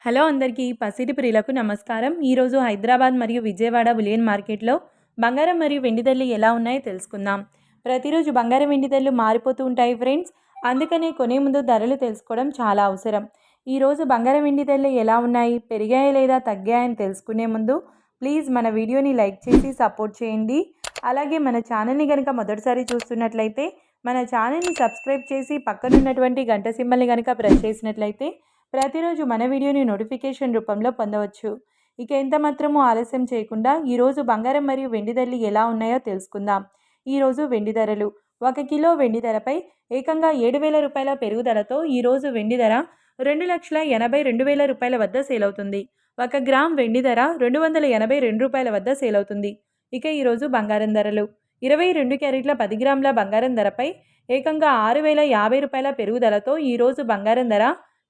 Hello అందరికీ పసిడి ప్రియులకు నమస్కారం. ఈరోజు హైదరాబాద్ మరియు విజయవాడ బులియన్ మార్కెట్లో బంగారం మరియు వెండి ధరలు ఎలా ఉన్నాయో తెలుసుకుందాం. ప్రతిరోజు బంగారం వెండి ధరలు మారిపోతూ ఉంటాయి ఫ్రెండ్స్. అందుకనే కొనే ముందు ధరలు తెలుసుకోవడం చాలా అవసరం. ఈరోజు బంగారం వెండి ధరలు ఎలా ఉన్నాయి, పెరిగాయా లేదా తగ్గాయని తెలుసుకునే ముందు ప్లీజ్ మన వీడియోని లైక్ చేసి సపోర్ట్ చేయండి. అలాగే మన ఛానల్ని కనుక మొదటిసారి చూస్తున్నట్లయితే మన ఛానల్ని సబ్స్క్రైబ్ చేసి పక్కనున్నటువంటి గంట సింబల్ని కనుక ప్రెస్ చేసినట్లయితే ప్రతిరోజు మన వీడియోని నోటిఫికేషన్ రూపంలో పొందవచ్చు. ఇక ఎంత మాత్రమూ ఆలస్యం చేయకుండా ఈరోజు బంగారం మరియు వెండి ధరలు ఎలా ఉన్నాయో తెలుసుకుందాం. ఈరోజు వెండి ధరలు 1 కిలో వెండి ధరపై ఏకంగా 7,000 రూపాయల పెరుగుదలతో ఈరోజు వెండి ధర 2,82,000 రూపాయల వద్ద సేల్ అవుతుంది. 1 గ్రామ్ వెండి ధర 282 రూపాయల వద్ద సేల్ అవుతుంది. ఇక ఈరోజు బంగారం ధరలు 22 క్యారెట్ల 10 గ్రాముల బంగారం ధరపై ఏకంగా 6,050 రూపాయల పెరుగుదలతో ఈరోజు బంగారం ధర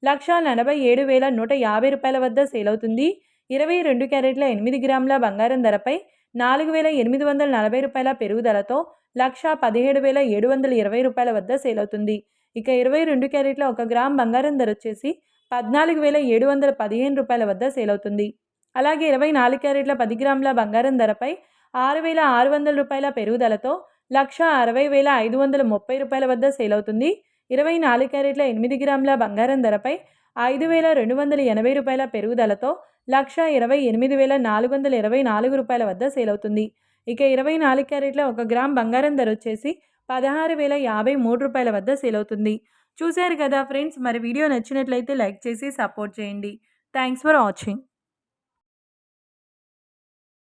1,47,150 రూపాయల వద్ద సేల్ అవుతుంది. 22 క్యారెట్ల 8 గ్రాముల బంగారం ధరపై 4,840 రూపాయల పెరుగుదలతో 1,17,720 రూపాయల వద్ద సేల్ అవుతుంది. ఇక 22 క్యారెట్ల 1 గ్రామ్ బంగారం ధర వచ్చేసి 14,715 రూపాయల వద్ద సేల్ అవుతుంది. అలాగే 24 క్యారెట్ల 10 గ్రాముల బంగారం ధరపై 6,600 రూపాయల పెరుగుదలతో 1,60,530 రూపాయల వద్ద సేల్ అవుతుంది. 24 క్యారెట్ల 8 గ్రాముల బంగారం ధరపై 5,280 రూపాయల పెరుగుదలతో 1,28,424 రూపాయల వద్ద సేల్ అవుతుంది. ఇక 24 క్యారెట్ల 1 గ్రామ్ బంగారం ధర వచ్చేసి 16,053 రూపాయల వద్ద సేల్ అవుతుంది. చూశారు కదా ఫ్రెండ్స్, మరి వీడియో నచ్చినట్లయితే లైక్ చేసి సపోర్ట్ చేయండి. Thanks for watching.